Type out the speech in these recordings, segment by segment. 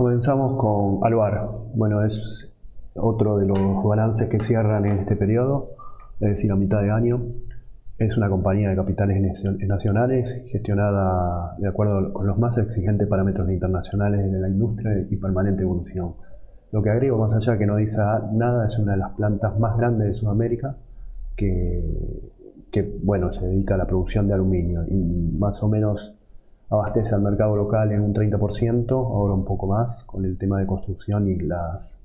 Comenzamos con Alvar. Bueno, es otro de los balances que cierran en este periodo, es decir, a mitad de año. Es una compañía de capitales nacionales gestionada de acuerdo con los más exigentes parámetros internacionales de la industria y permanente evolución. Lo que agrego, más allá que no dice nada, es una de las plantas más grandes de Sudamérica que bueno, se dedica a la producción de aluminio y más o menos abastece al mercado local en un 30%, ahora un poco más, con el tema de construcción y las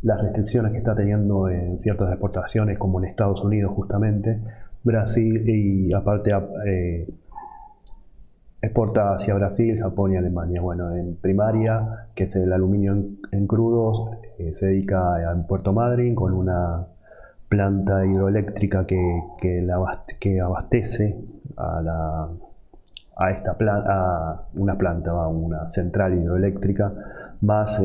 restricciones que está teniendo en ciertas exportaciones, como en Estados Unidos justamente, Brasil, y aparte exporta hacia Brasil, Japón y Alemania. Bueno, en primaria, que es el aluminio en crudos, se dedica en Puerto Madryn con una planta hidroeléctrica que abastece a una central hidroeléctrica, más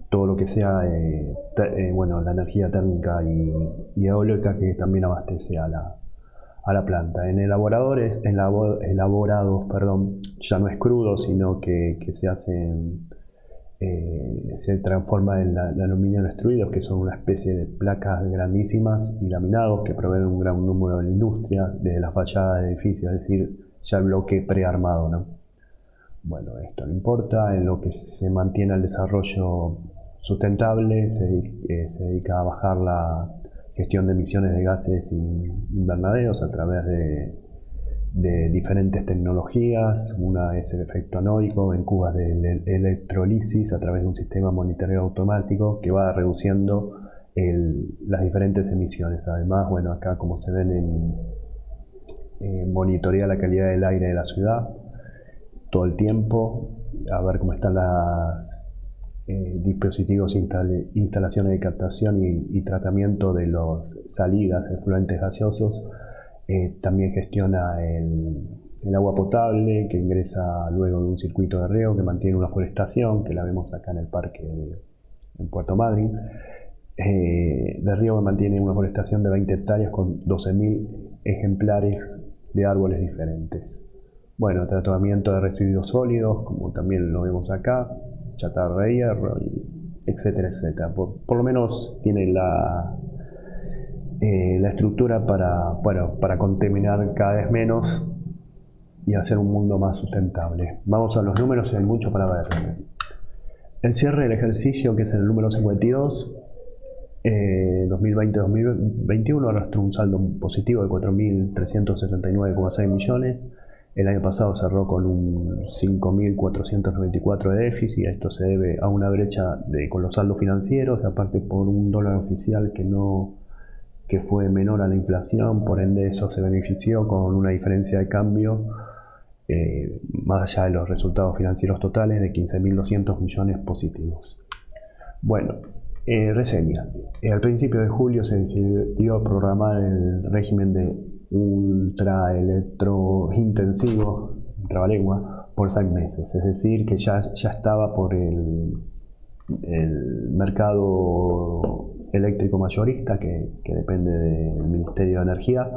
todo lo que sea la energía térmica y eólica, que también abastece a la planta. En elaborados, ya no es crudo, sino que se transforma en el aluminio en extruidos, que son una especie de placas grandísimas y laminados que proveen un gran número de la industria, desde la fachada de edificios, es decir, ya el bloque prearmado, ¿no? Bueno, esto no importa, en lo que se mantiene el desarrollo sustentable, se dedica a bajar la gestión de emisiones de gases invernaderos a través de diferentes tecnologías. Una es el efecto anoico en cubas de electrolisis a través de un sistema de monitoreo automático que va reduciendo las diferentes emisiones. Además, bueno, acá como se ven monitorea la calidad del aire de la ciudad todo el tiempo, a ver cómo están los dispositivos, instalaciones de captación y tratamiento de las salidas, efluentes gaseosos. También gestiona el agua potable que ingresa luego de un circuito de riego, que mantiene una forestación, que la vemos acá en el parque en Puerto Madryn. De riego que mantiene una forestación de 20 hectáreas con 12.000 ejemplares de árboles diferentes. Bueno, tratamiento de residuos sólidos, como también lo vemos acá, chatarra de hierro, etcétera, etcétera. Por lo menos tiene la estructura para contaminar cada vez menos y hacer un mundo más sustentable. Vamos a los números y hay mucho para ver. El cierre del ejercicio, que es el número 52, 2020-2021, arrastró un saldo positivo de 4.379,6 millones. El año pasado cerró con un 5.494 de déficit. Esto se debe a una brecha con los saldos financieros, aparte por un dólar oficial que fue menor a la inflación, por ende eso se benefició con una diferencia de cambio más allá de los resultados financieros totales de 15.200 millones positivos. Bueno, reseña. Al principio de julio se decidió programar el régimen de ultraelectrointensivo, trabalengua, por 6 meses, es decir, que ya estaba por el mercado eléctrico mayorista que depende del Ministerio de Energía,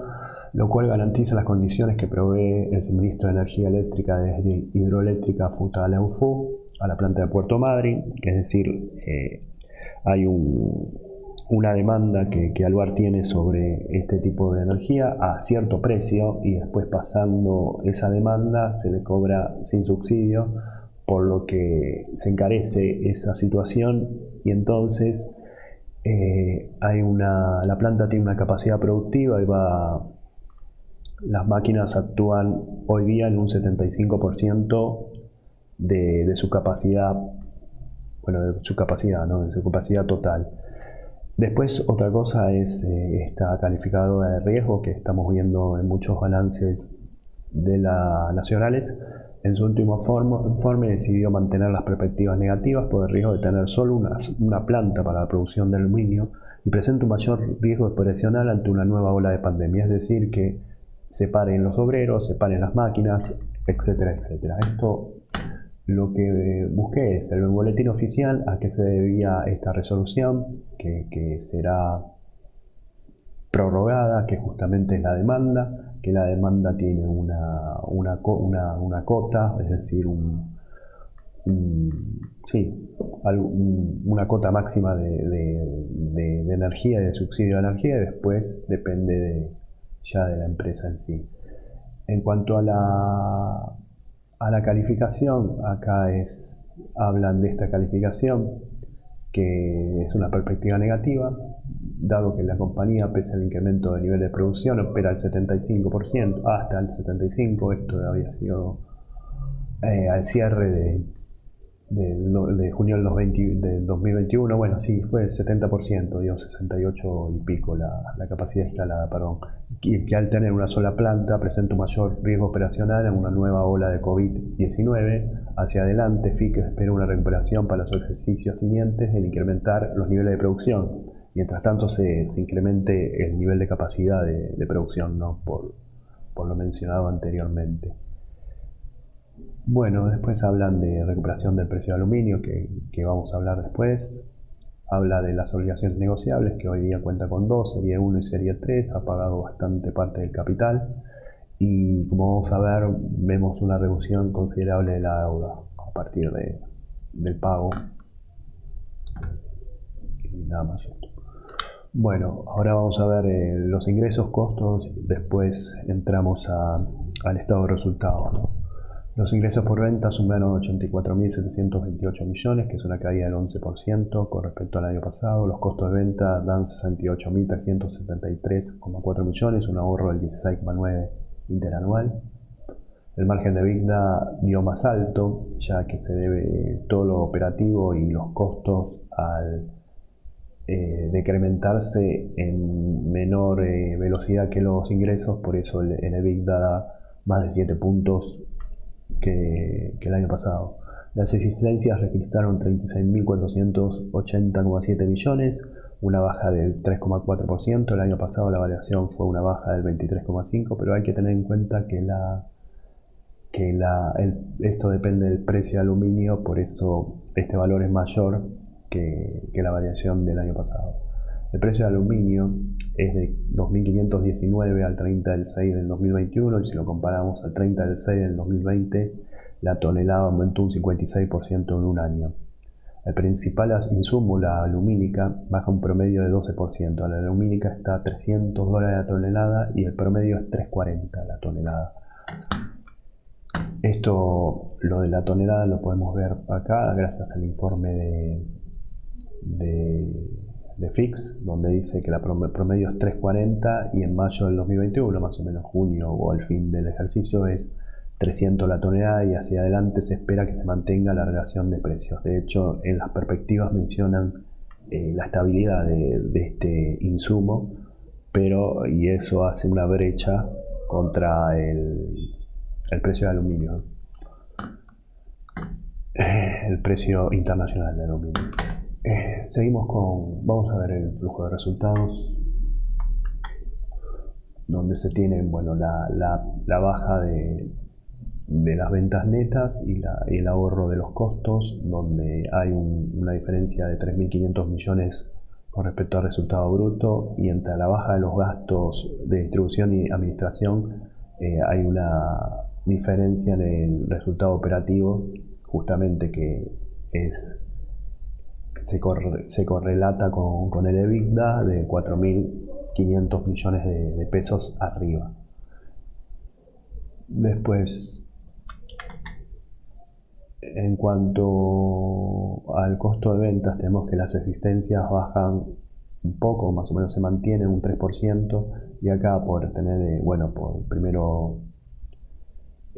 lo cual garantiza las condiciones que provee el suministro de energía eléctrica desde hidroeléctrica Futaleufú a la planta de Puerto Madryn, es decir, hay una demanda que Alvar tiene sobre este tipo de energía a cierto precio y después pasando esa demanda se le cobra sin subsidio, por lo que se encarece esa situación y entonces la planta tiene una capacidad productiva y las máquinas actúan hoy día en un 75% de su capacidad, de su capacidad total. Después otra cosa es esta calificadora de riesgo que estamos viendo en muchos balances de las nacionales. En su último informe decidió mantener las perspectivas negativas por el riesgo de tener solo una planta para la producción de aluminio y presenta un mayor riesgo operacional ante una nueva ola de pandemia, es decir, que se paren los obreros, se paren las máquinas, etcétera, etcétera. Esto lo que busqué es el boletín oficial a qué se debía esta resolución, que será prorrogada, que justamente es la demanda, que la demanda tiene una cota, es decir, sí, una cota máxima de energía, de subsidio de energía, y después depende ya de la empresa en sí. En cuanto a la calificación, acá hablan de esta calificación, que es una perspectiva negativa, dado que la compañía, pese al incremento de nivel de producción, opera al 75%, hasta el 75%, esto había sido al cierre de junio del 2021, bueno, sí, fue el 70%, dio 68 y pico la capacidad instalada, perdón, y que al tener una sola planta presenta un mayor riesgo operacional en una nueva ola de COVID-19. Hacia adelante, FIC espera una recuperación para los ejercicios siguientes en incrementar los niveles de producción, mientras tanto se incremente el nivel de capacidad de producción, ¿no? por lo mencionado anteriormente. Bueno, después hablan de recuperación del precio de aluminio, que vamos a hablar después. Habla de las obligaciones negociables, que hoy día cuenta con dos, Serie 1 y Serie 3, ha pagado bastante parte del capital. Y como vamos a ver, vemos una reducción considerable de la deuda a partir del pago. Y nada más esto. Bueno, ahora vamos a ver los ingresos, costos, después entramos al estado de resultados, ¿no? Los ingresos por venta sumaron 84.728 millones, que es una caída del 11% con respecto al año pasado. Los costos de venta dan 68.373,4 millones, un ahorro del 16,9% interanual. El margen de EBITDA dio más alto, ya que se debe todo lo operativo y los costos al decrementarse en menor velocidad que los ingresos, por eso el EBITDA da más de 7 puntos que el año pasado. Las existencias registraron 36.480,7 millones, una baja del 3,4%. El año pasado la variación fue una baja del 23,5%, pero hay que tener en cuenta que esto depende del precio de aluminio, por eso este valor es mayor que la variación del año pasado. El precio de aluminio es de 2.519 al 30 del 6 del 2021, y si lo comparamos al 30 del 6 del 2020, la tonelada aumentó un 56% en un año. El principal insumo, la alumínica, baja un promedio de 12%. La alumínica está a $300 la tonelada y el promedio es $340 la tonelada. Esto, lo de la tonelada, lo podemos ver acá gracias al informe de FIX, donde dice que la promedio es 340 y en mayo del 2021, más o menos junio o al fin del ejercicio, es 300 la tonelada, y hacia adelante se espera que se mantenga la relación de precios. De hecho, en las perspectivas mencionan la estabilidad de este insumo, y eso hace una brecha contra el precio de aluminio, el precio internacional de aluminio. Seguimos vamos a ver el flujo de resultados, donde se tiene, bueno, la baja de las ventas netas y el ahorro de los costos, donde hay una diferencia de 3.500 millones con respecto al resultado bruto, y entre la baja de los gastos de distribución y administración hay una diferencia en el resultado operativo, justamente que se correlata con el EBITDA de 4.500 millones de pesos arriba. Después, en cuanto al costo de ventas, tenemos que las existencias bajan un poco, más o menos se mantienen un 3%, y acá por tener, por primero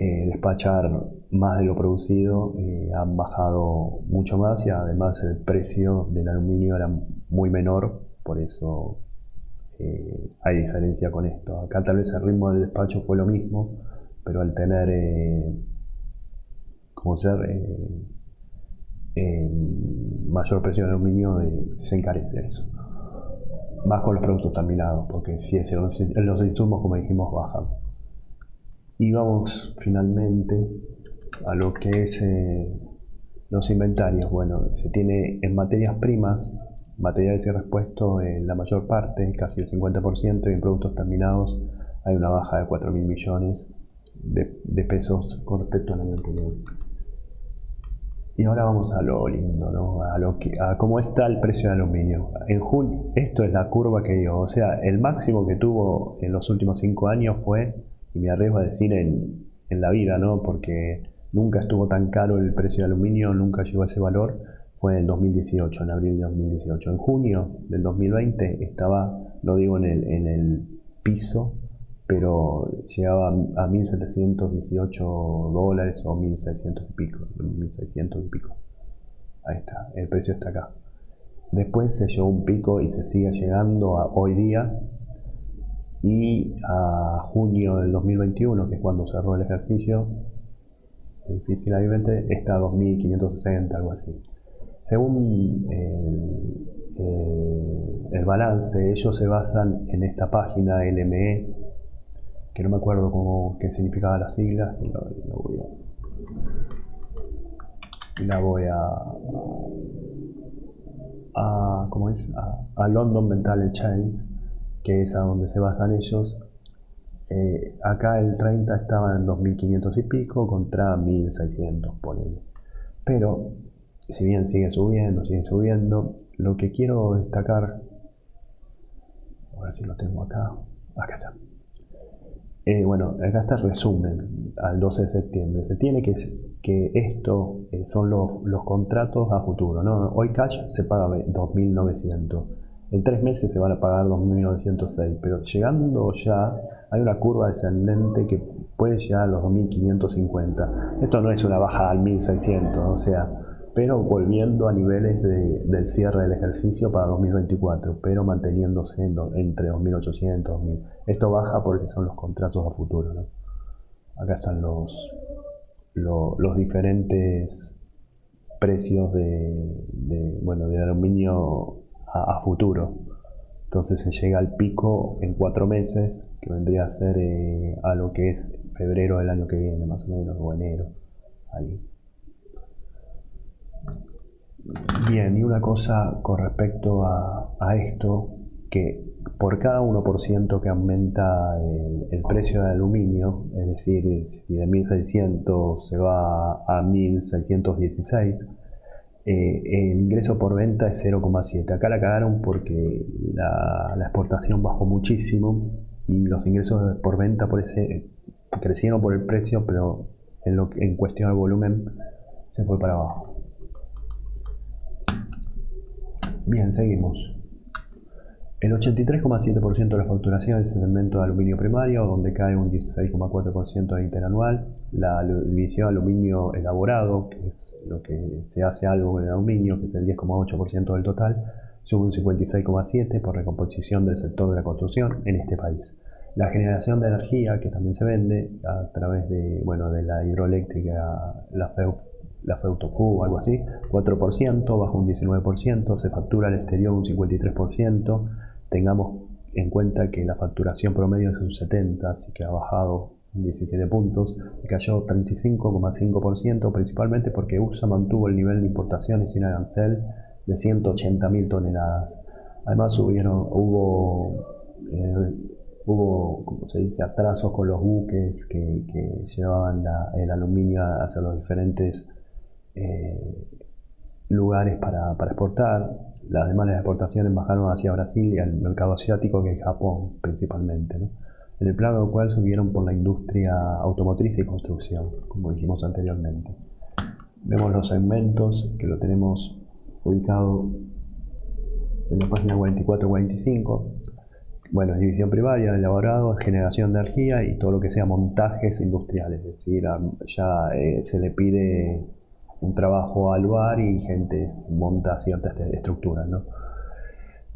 despachar más de lo producido, han bajado mucho más, y además el precio del aluminio era muy menor, por eso hay diferencia con esto. Acá tal vez el ritmo del despacho fue lo mismo, pero al tener mayor precio de aluminio, se encarece eso. Más con los productos terminados, porque si los insumos, como dijimos, bajan. Y vamos finalmente a lo que es los inventarios. Bueno, se tiene en materias primas, materiales y repuestos, la mayor parte, casi el 50%, y en productos terminados hay una baja de 4.000 millones de pesos con respecto al año anterior. Y ahora vamos a lo lindo, ¿no? A cómo está el precio del aluminio. En junio, esto es la curva que dio, o sea, el máximo que tuvo en los últimos 5 años fue, y me arriesgo a decir en la vida, ¿no? Porque nunca estuvo tan caro el precio del aluminio, nunca llegó a ese valor, fue en 2018, en abril de 2018. En junio del 2020 estaba, no digo en el piso, pero llegaba a 1.718 dólares o 1.600 y pico, 1.600 y pico. Ahí está, el precio está acá. Después se llegó un pico y se sigue llegando a hoy día, y a junio del 2021, que es cuando cerró el ejercicio, difícilmente está a 2.560, algo así. Según el balance, ellos se basan en esta página LME, que no me acuerdo qué significaba las siglas, y la voy ¿cómo es? A London Metal Exchange, que es a donde se basan ellos. Acá el 30 estaba en 2.500 y pico contra 1.600, ponele. Pero, si bien sigue subiendo, lo que quiero destacar, a ver si lo tengo acá está. Bueno, acá está el resumen al 12 de septiembre. Se tiene que esto son los contratos a futuro, ¿no? Hoy cash se paga 2.900. En 3 meses se van a pagar 2.906, pero llegando ya hay una curva descendente que puede llegar a los 2.550. Esto no es una bajada al 1.600, o sea, pero volviendo a niveles del cierre del ejercicio para 2024, pero manteniéndose entre 2.800 y 2.000. Esto baja porque son los contratos a futuro, ¿no? Acá están los diferentes precios de aluminio a futuro. Entonces se llega al pico en 4 meses, que vendría a ser a lo que es febrero del año que viene, más o menos, o enero. Ahí. Bien, y una cosa con respecto a esto, que por cada 1% que aumenta el precio del aluminio, es decir, si de 1.600 se va a 1.616, el ingreso por venta es 0,7. Acá la cagaron porque la exportación bajó muchísimo y los ingresos por venta crecieron por el precio, pero en cuestión de volumen se fue para abajo. Bien, seguimos. El 83,7% de la facturación es el segmento de aluminio primario, donde cae un 16,4% interanual. La división de aluminio elaborado, que es lo que se hace algo con el aluminio, que es el 10,8% del total, sube un 56,7% por recomposición del sector de la construcción en este país. La generación de energía, que también se vende a través de la hidroeléctrica, la FEUTOFU o algo así, 4%, baja un 19%, se factura al exterior un 53%, tengamos en cuenta que la facturación promedio es un 70%, así que ha bajado 17 puntos, y cayó 35,5%, principalmente porque USA mantuvo el nivel de importaciones sin arancel de 180.000 toneladas. Además hubo, como se dice, atrasos con los buques que llevaban el aluminio hacia los diferentes lugares para exportar. Además, las exportaciones bajaron hacia Brasil y al mercado asiático, que es Japón principalmente, ¿no? En el plano del cual subieron por la industria automotriz y construcción, como dijimos anteriormente. Vemos los segmentos, que lo tenemos ubicado en la página 44-45. Bueno, división primaria, elaborado, generación de energía y todo lo que sea montajes industriales, es decir, ya se le pide un trabajo al lugar y gente monta ciertas estructuras, ¿no?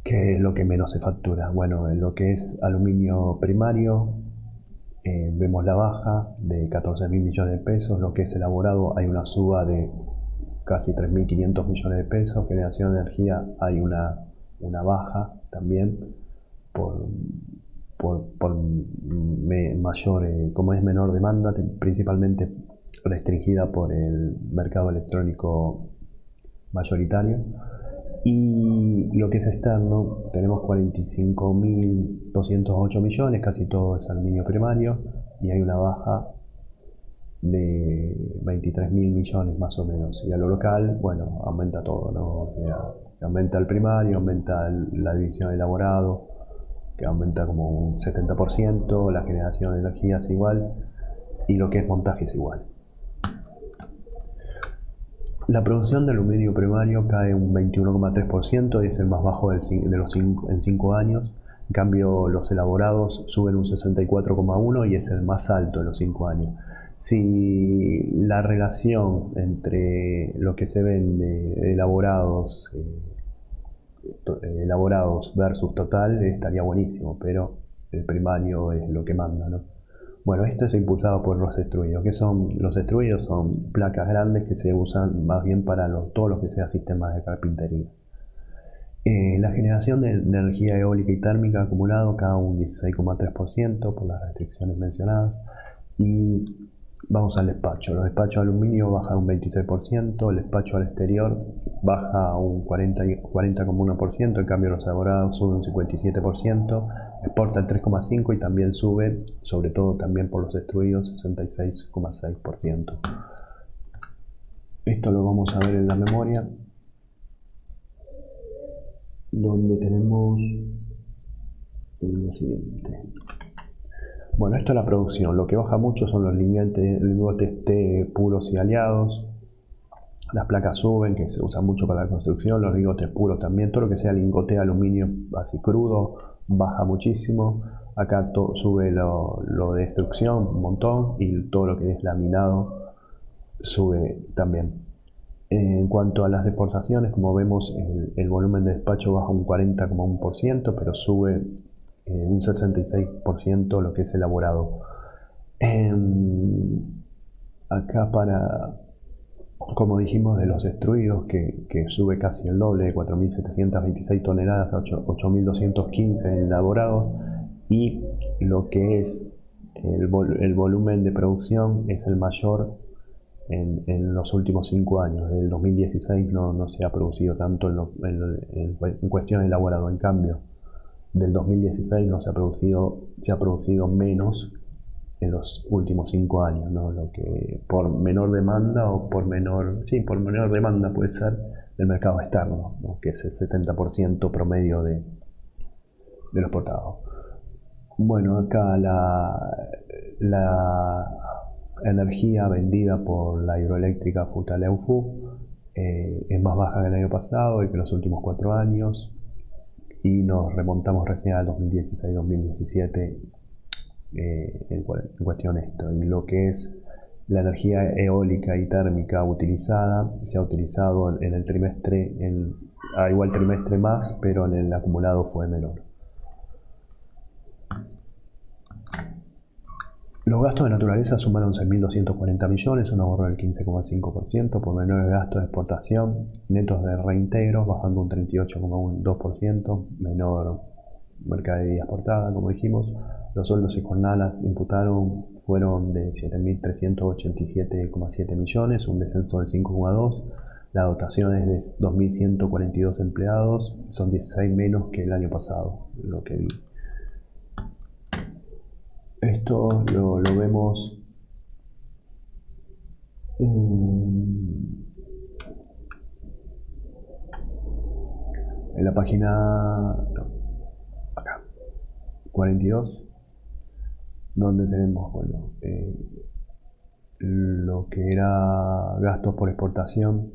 ¿Qué es lo que menos se factura? Bueno, en lo que es aluminio primario, vemos la baja de 14.000 millones de pesos. Lo que es elaborado, hay una suba de casi 3.500 millones de pesos. Generación de energía, hay una baja también por mayor, como es menor demanda, principalmente restringida por el mercado electrónico mayoritario. Y lo que es externo, tenemos 45.208 millones, casi todo es aluminio primario, y hay una baja de 23.000 millones más o menos. Y a lo local, bueno, aumenta todo, ¿no? O sea, aumenta el primario, aumenta la división de elaborado, que aumenta como un 70%, la generación de energía es igual y lo que es montaje es igual. La producción de aluminio primario cae un 21,3% y es el más bajo en 5 años. En cambio, los elaborados suben un 64,1% y es el más alto en los 5 años. Si la relación entre lo que se vende elaborados versus total estaría buenísimo, pero el primario es lo que manda, ¿no? Bueno, esto es impulsado por los extruidos. ¿Qué son los extruidos? Son placas grandes que se usan más bien para todo lo que sea sistemas de carpintería. La generación de energía eólica y térmica acumulado cae un 16,3% por las restricciones mencionadas. Y vamos al despacho. Los despachos de aluminio bajan un 26%, el despacho al exterior baja un 40,1%, en cambio los elaborados suben un 57%, exporta el 3,5% y también sube, sobre todo también por los extruidos, 66,6%. Esto lo vamos a ver en la memoria, donde tenemos lo siguiente. Bueno, esto es la producción. Lo que baja mucho son los lingotes T puros y aliados. Las placas suben, que se usan mucho para la construcción. Los lingotes puros también. Todo lo que sea lingote de aluminio así crudo baja muchísimo. Acá sube lo de destrucción un montón y todo lo que es laminado sube también. En cuanto a las exportaciones, como vemos, el volumen de despacho baja un 40,1%, pero sube un 66% lo que es elaborado. Acá como dijimos, de los extruidos, que sube casi el doble, de 4.726 toneladas a 8.215 en elaborados, y lo que es el volumen de producción es el mayor en los últimos 5 años. Desde el 2016 no se ha producido tanto en cuestión de elaborado. En cambio, del 2016 no se ha producido menos en los últimos 5 años, ¿no? Lo que por menor demanda por menor demanda puede ser del mercado externo, ¿no? Que es el 70% promedio de los exportados. Bueno, acá la energía vendida por la hidroeléctrica Futaleufú es más baja que el año pasado y que los últimos 4 años, y nos remontamos recién al 2016-2017 en cuestión esto. Y lo que es la energía eólica y térmica utilizada, se ha utilizado en el trimestre, igual trimestre más, pero en el acumulado fue menor. Los gastos de naturaleza sumaron 6.240 millones, un ahorro del 15,5% por menores gastos de exportación, netos de reintegros bajando un 38,2%, menor mercadería exportada, como dijimos. Los sueldos y jornadas fueron de 7.387,7 millones, un descenso del 5,2%. La dotación es de 2.142 empleados, son 16 menos que el año pasado, lo que vi. Esto lo vemos en la página acá, 42, donde tenemos lo que era gastos por exportación,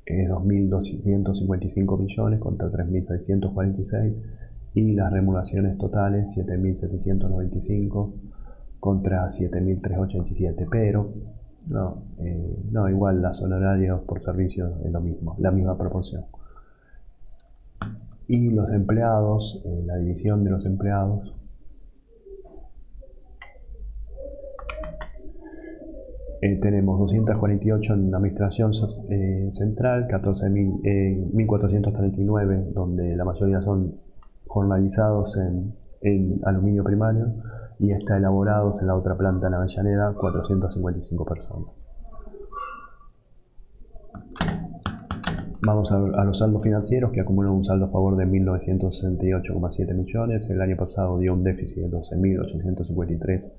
2.255 millones contra 3.646, y las remuneraciones totales 7.795 contra 7.387, pero no, igual los honorarios por servicios es lo mismo, la misma proporción. Y los empleados, la división de los empleados, tenemos 248 en administración central, 1.439 donde la mayoría son jornalizados en aluminio primario, y está elaborados en la otra planta, en Avellaneda, 455 personas. Vamos a los saldos financieros, que acumulan un saldo a favor de 1.968,7 millones. El año pasado dio un déficit de 12.853,7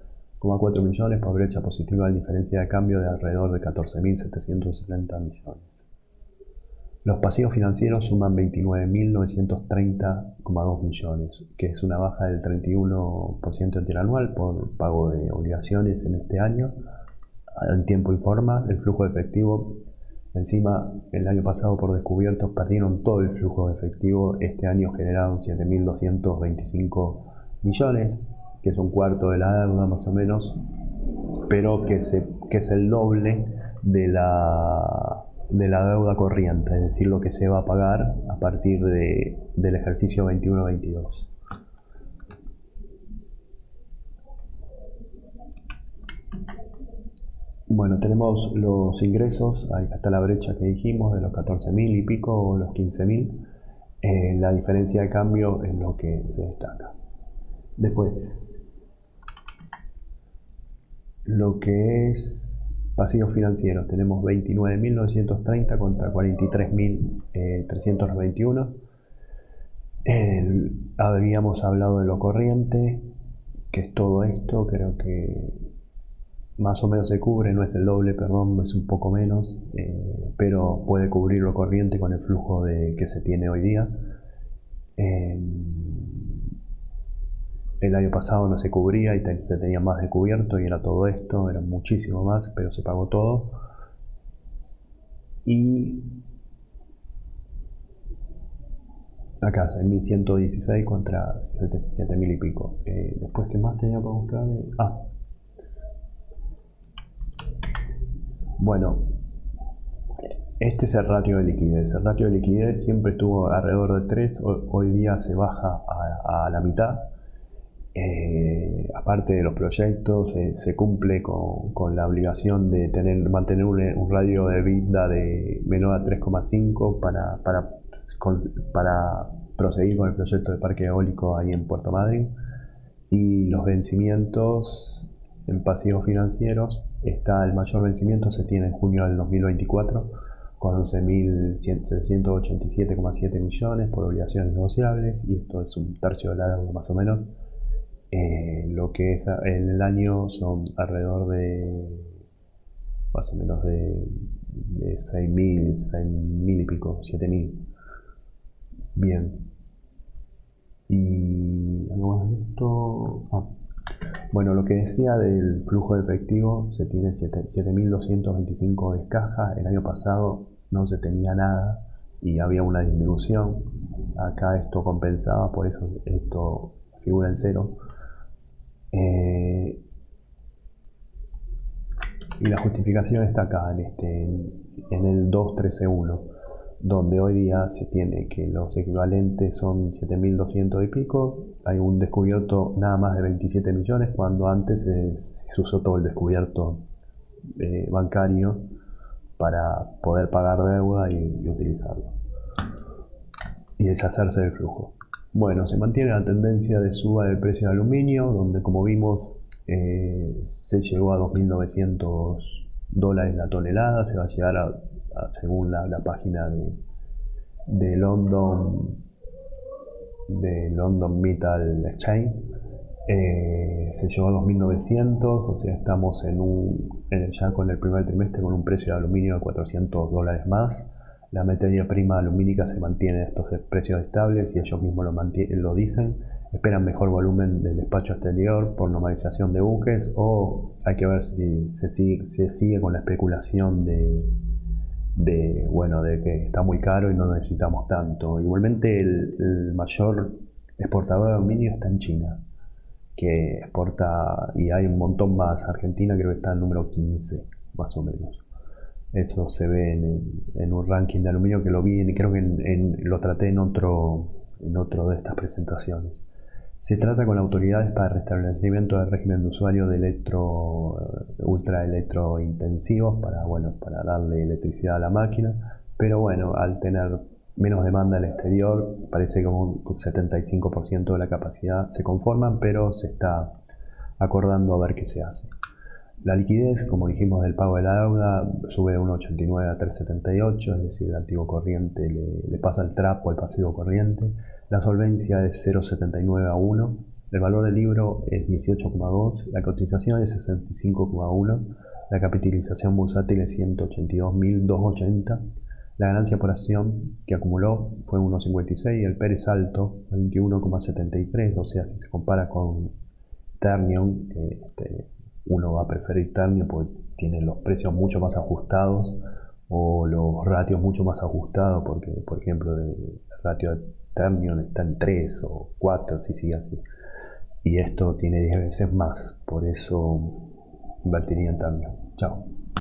4 millones por brecha positiva en diferencia de cambio de alrededor de 14.770 millones. Los pasivos financieros suman 29.930,2 millones, que es una baja del 31% interanual por pago de obligaciones en este año. En tiempo y forma, el flujo de efectivo, encima el año pasado por descubiertos perdieron todo el flujo de efectivo, este año generaron 7.225 millones, que es un cuarto de la deuda más o menos, pero que es el doble de la deuda corriente, es decir, lo que se va a pagar a partir del ejercicio 21-22. Bueno, tenemos los ingresos, ahí está la brecha que dijimos, de los 14.000 y pico o los 15.000. La diferencia de cambio es lo que se destaca. Después, lo que es pasivos financieros, tenemos 29.930 contra 43.391. Habíamos hablado de lo corriente, que es todo esto, creo que más o menos se cubre, no es el doble, perdón, es un poco menos, pero puede cubrir lo corriente con el flujo que se tiene hoy día. El año pasado no se cubría y se tenía más de cubierto y era todo esto, era muchísimo más, pero se pagó todo. Y acá, 6.116 contra 7.000 y pico. Después, ¿qué más tenía para buscar? Bueno, este es el ratio de liquidez. El ratio de liquidez siempre estuvo alrededor de 3, hoy día se baja a la mitad. Aparte de los proyectos, se cumple con la obligación de mantener un radio de EBITDA de menor a 3,5 para proseguir con el proyecto de parque eólico ahí en Puerto Madryn. Y los vencimientos en pasivos financieros, el mayor vencimiento se tiene en junio del 2024 con 11.787,7 millones por obligaciones negociables, y esto es un tercio de la deuda más o menos. Lo que es en el año son alrededor de más o menos de 6.000 y pico, 7.000. Bien. Y algo más de esto. Bueno, lo que decía del flujo de efectivo, se tiene 7.225 de caja. El año pasado no se tenía nada y había una disminución. Acá esto compensaba, por eso esto figura en cero. Y la justificación está acá en el 2.13.1, donde hoy día se tiene que los equivalentes son 7.200 y pico. Hay un descubierto nada más de 27 millones, cuando antes se usó todo el descubierto bancario para poder pagar deuda y utilizarlo y deshacerse del flujo. Bueno, se mantiene la tendencia de suba del precio del aluminio, donde, como vimos, se llegó a $2.900 la tonelada. Se va a llegar según la página de London Metal Exchange, se llegó a 2.900, o sea, estamos ya con el primer trimestre con un precio de aluminio de $400 más. La materia prima alumínica se mantiene en estos precios estables y ellos mismos lo dicen. Esperan mejor volumen del despacho exterior por normalización de buques, o hay que ver si se sigue con la especulación de que está muy caro y no necesitamos tanto. Igualmente, el mayor exportador de aluminio está en China, que exporta, y hay un montón más. Argentina creo que está en número 15, más o menos. Eso se ve en un ranking de aluminio que lo vi, creo que lo traté en otro de estas presentaciones. Se trata con autoridades para el restablecimiento del régimen de usuario de ultraelectrointensivos para darle electricidad a la máquina, pero bueno, al tener menos demanda al exterior, parece que un 75% de la capacidad se conforman, pero se está acordando a ver qué se hace. La liquidez, como dijimos, del pago de la deuda sube de 1.89 a 3.78, es decir, el activo corriente le pasa el trapo al pasivo corriente. La solvencia es 0.79 a 1, El valor del libro es 18,2, la cotización es 65,1, la capitalización bursátil es 182.280, la ganancia por acción que acumuló fue 1,56 y el PER es alto, 21,73, o sea, si se compara con Ternium, uno va a preferir Ternium porque tiene los precios mucho más ajustados o los ratios mucho más ajustados, porque por ejemplo el ratio de Ternium está en 3 o 4, si sigue así, y esto tiene 10 veces más, por eso invertiría en Ternium. Chao.